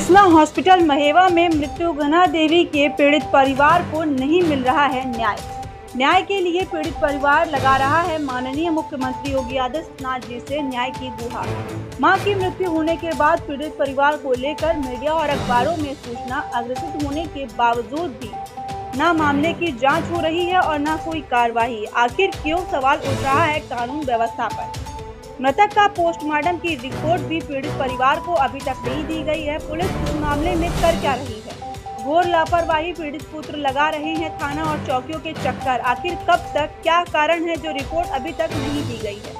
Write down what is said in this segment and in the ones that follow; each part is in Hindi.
कृष्णा हॉस्पिटल महेवा में मृत्यु घना देवी के पीड़ित परिवार को नहीं मिल रहा है न्याय। न्याय के लिए पीड़ित परिवार लगा रहा है माननीय मुख्यमंत्री योगी आदित्यनाथ जी से न्याय की गुहार। मां की मृत्यु होने के बाद पीड़ित परिवार को लेकर मीडिया और अखबारों में सूचना अग्रसित होने के बावजूद भी न मामले की जांच हो रही है और न कोई कार्रवाई। आखिर क्यों सवाल उठ रहा है कानून व्यवस्था पर। मृतक का पोस्टमार्टम की रिपोर्ट भी पीड़ित परिवार को अभी तक नहीं दी गई है। पुलिस इस मामले में कर क्या रही है? घोर लापरवाही पीड़ित पुत्र लगा रहे हैं थाना और चौकियों के चक्कर। आखिर कब तक, क्या कारण है जो रिपोर्ट अभी तक नहीं दी गई है?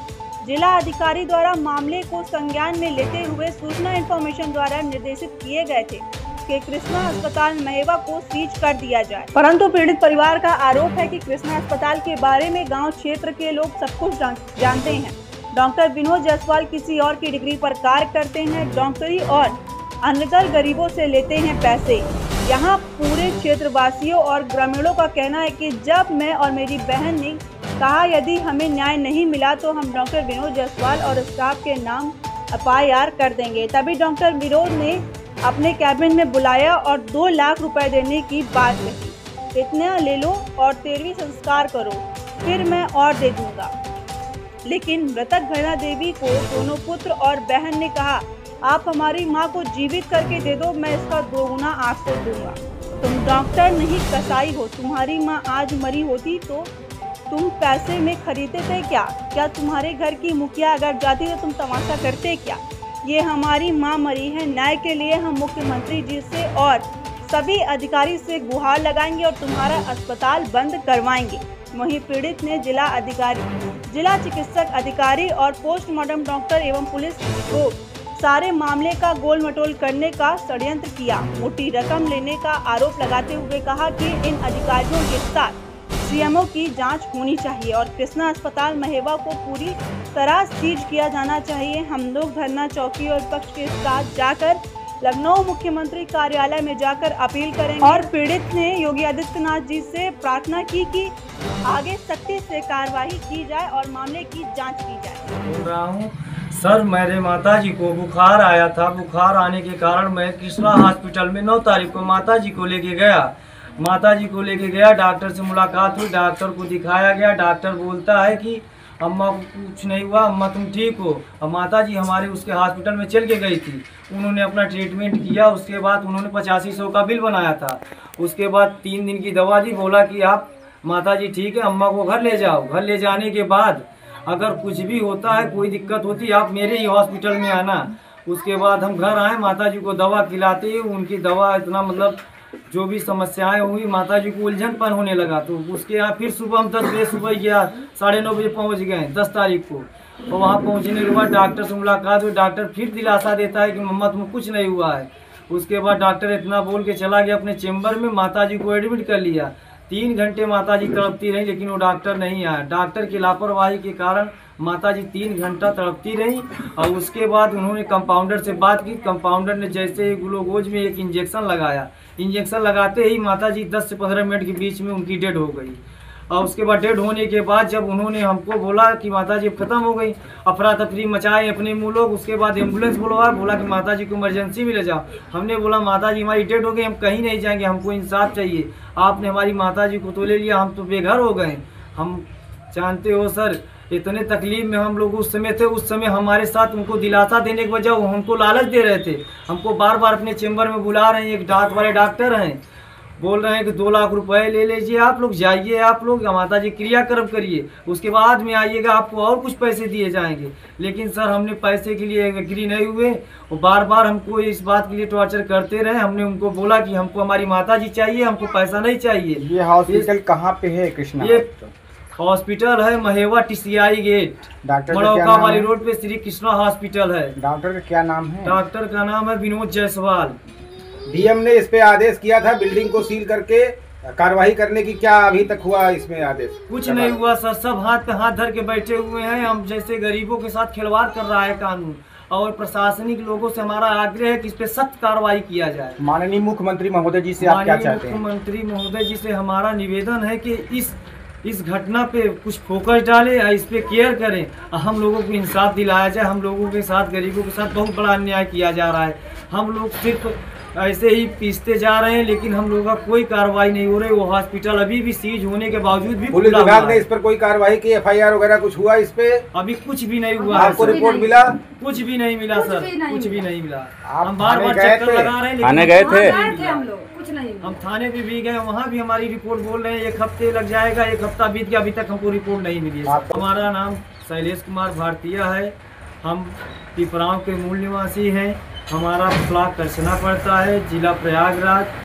जिला अधिकारी द्वारा मामले को संज्ञान में लेते हुए सूचना इंफॉर्मेशन द्वारा निर्देशित किए गए थे कि कृष्णा अस्पताल महेवा को सीज कर दिया जाए, परंतु पीड़ित परिवार का आरोप है कि कृष्णा अस्पताल के बारे में गाँव क्षेत्र के लोग सब कुछ जानते हैं। डॉक्टर विनोद जायसवाल किसी और की डिग्री पर कार्य करते हैं। डॉक्टरी और अनर्गल गरीबों से लेते हैं पैसे। यहाँ पूरे क्षेत्रवासियों और ग्रामीणों का कहना है कि जब मैं और मेरी बहन ने कहा यदि हमें न्याय नहीं मिला तो हम डॉक्टर विनोद जायसवाल और स्टाफ के नाम FIR कर देंगे। तभी डॉक्टर विनोद ने अपने कैबिन में बुलाया और 2 लाख रुपए देने की बात कही। इतना ले लो और 13वीं संस्कार करो, फिर मैं और दे दूंगा। लेकिन मृतक घना देवी को दोनों पुत्र और बहन ने कहा, आप हमारी मां को जीवित करके दे दो, मैं इसका 2 गुना आपको दूंगा। तुम डॉक्टर नहीं कसाई हो। तुम्हारी मां आज मरी होती तो तुम पैसे में खरीदते थे क्या? क्या तुम्हारे घर की मुखिया अगर जाती तो तुम तमाशा करते क्या? ये हमारी मां मरी है। न्याय के लिए हम मुख्यमंत्री जी से और सभी अधिकारी से गुहार लगाएंगे और तुम्हारा अस्पताल बंद करवाएंगे। वहीं पीड़ित ने जिला चिकित्सक अधिकारी और पोस्टमार्टम डॉक्टर एवं पुलिस को सारे मामले का गोल मटोल करने का षड्यंत्र किया। मोटी रकम लेने का आरोप लगाते हुए कहा कि इन अधिकारियों के साथ CMO की जांच होनी चाहिए और कृष्णा अस्पताल महेवा को पूरी तरह सीज किया जाना चाहिए। हम लोग धरना चौकी और विपक्ष के साथ जाकर लखनऊ मुख्यमंत्री कार्यालय में जाकर अपील करेंगे और पीड़ित ने योगी आदित्यनाथ जी से प्रार्थना की कि आगे सख्ती से कार्रवाई की जाए और मामले की जांच की जाए। बोल रहा हूँ सर, मेरे माताजी को बुखार आया था। बुखार आने के कारण मैं कृष्णा हॉस्पिटल में 9 तारीख को माताजी को लेके गया। डॉक्टर से मुलाकात हुई, डॉक्टर को दिखाया गया। डॉक्टर बोलता है कि अम्मा को कुछ नहीं हुआ, अम्मा तुम ठीक हो। अब माताजी हमारे उसके हॉस्पिटल में चल के गई थी। उन्होंने अपना ट्रीटमेंट किया। उसके बाद उन्होंने 8500 का बिल बनाया था। उसके बाद 3 दिन की दवा दी। बोला कि आप माताजी ठीक है, अम्मा को घर ले जाओ। घर ले जाने के बाद अगर कुछ भी होता है, कोई दिक्कत होती है, आप मेरे ही हॉस्पिटल में आना। उसके बाद हम घर आए, माताजी को दवा खिलाते ही उनकी दवा इतना मतलब जो भी समस्याएं हुई, माताजी को उलझनपन होने लगा। तो उसके यहाँ फिर सुबह हम 10 बजे सुबह गया, 9:30 बजे पहुँच गए 10 तारीख को। तो वहाँ पहुँचने के बाद डॉक्टर से मुलाकात हुई। डॉक्टर फिर दिलासा देता है कि मम्मा तुम्हें कुछ नहीं हुआ है। उसके बाद डॉक्टर इतना बोल के चला गया अपने चेम्बर में। माताजी को एडमिट कर लिया। 3 घंटे माताजी तड़पती रही, लेकिन वो डॉक्टर नहीं आया। डॉक्टर की लापरवाही के कारण माताजी 3 घंटा तड़पती रही। और उसके बाद उन्होंने कंपाउंडर से बात की। कंपाउंडर ने जैसे ही ग्लूकोज में एक इंजेक्शन लगाया, इंजेक्शन लगाते ही माताजी 10 से 15 मिनट के बीच में उनकी डेड हो गई। और उसके बाद डेड होने के बाद जब उन्होंने हमको बोला कि माताजी खत्म हो गई, अफरा तफरी मचाए अपने मुँह लोग। उसके बाद एम्बुलेंस बुलवाया, बोला कि माताजी को इमरजेंसी में ले जाओ। हमने बोला माताजी हमारी डेड हो गई, हम कहीं नहीं जाएंगे, हमको इंसाफ चाहिए। आपने हमारी माताजी को तो ले लिया, हम तो बेघर हो गए। हम जानते हो सर, इतने तकलीफ में हम लोग उस समय थे। उस समय हमारे साथ उनको दिलासा देने के बजाय वो हमको लालच दे रहे थे। हमको बार बार अपने चेम्बर में बुला रहे हैं। एक दांत वाले डॉक्टर हैं, बोल रहे हैं कि 2 लाख रुपए ले लीजिए, आप लोग जाइए, आप लोग माताजी क्रियाक्रम करिए, उसके बाद में आइएगा, आपको और कुछ पैसे दिए जाएंगे। लेकिन सर हमने पैसे के लिए एग्री नहीं हुए। वो बार बार हमको इस बात के लिए टॉर्चर करते रहे। हमने उनको बोला कि हमको हमारी माताजी चाहिए, हमको पैसा नहीं चाहिए। ये हॉस्पिटल कहाँ पे है कृष्णा? ये हॉस्पिटल है महेवा TCI गेट, मड़ौका वाली रोड पे श्री कृष्णा हॉस्पिटल है। डॉक्टर का क्या नाम है? डॉक्टर का नाम है विनोद जायसवाल। DM ने इस पे आदेश किया था बिल्डिंग को सील करके कार्रवाई करने की, क्या अभी तक हुआ इसमें आदेश? कुछ नहीं हुआ सर, सब हाथ पे हाथ धर के बैठे हुए हैं। हम जैसे गरीबों के साथ खिलवाड़ कर रहा है कानून। और प्रशासनिक लोगों से हमारा आग्रह है कि इस पे सख्त कार्रवाई किया जाए। माननीय मुख्यमंत्री महोदय जी से आप क्या चाहते हैं? मुख्यमंत्री महोदय जी से हमारा निवेदन है कि इस घटना पे कुछ फोकस डालें, इस पे केयर करें, हम लोगों को इंसाफ दिलाया जाए। हम लोगों के साथ, गरीबों के साथ बहुत बड़ा अन्याय किया जा रहा है। हम लोग सिर्फ ऐसे ही पीसते जा रहे हैं, लेकिन हम लोगों का कोई कार्रवाई नहीं हो रही। वो हॉस्पिटल अभी भी सीज होने के बावजूद भी पुलिस खुला विभाग हुआ ने है। इस पर कोई कार्रवाई की, FIR वगैरह कुछ हुआ इस पे? अभी कुछ भी नहीं हुआ। आपको रिपोर्ट मिला? कुछ भी नहीं मिला सर, कुछ भी नहीं मिला। आप हम बार बार थाने गए चक्कर थे? लगा रहे हैं, थाने लेकिन गए थे? नहीं मिला। हम लोग कुछ नहीं। हम थाने पे भी गए, वहाँ भी हमारी रिपोर्ट बोल रहे हैं 1 हफ्ते लग जाएगा। 1 हफ्ता बीत गया, अभी तक हमको रिपोर्ट नहीं मिली है। हमारा नाम शैलेश कुमार भारतीय है। हम पिपराव के मूल निवासी हैं। हमारा ब्लॉक करसना पड़ता है, जिला प्रयागराज।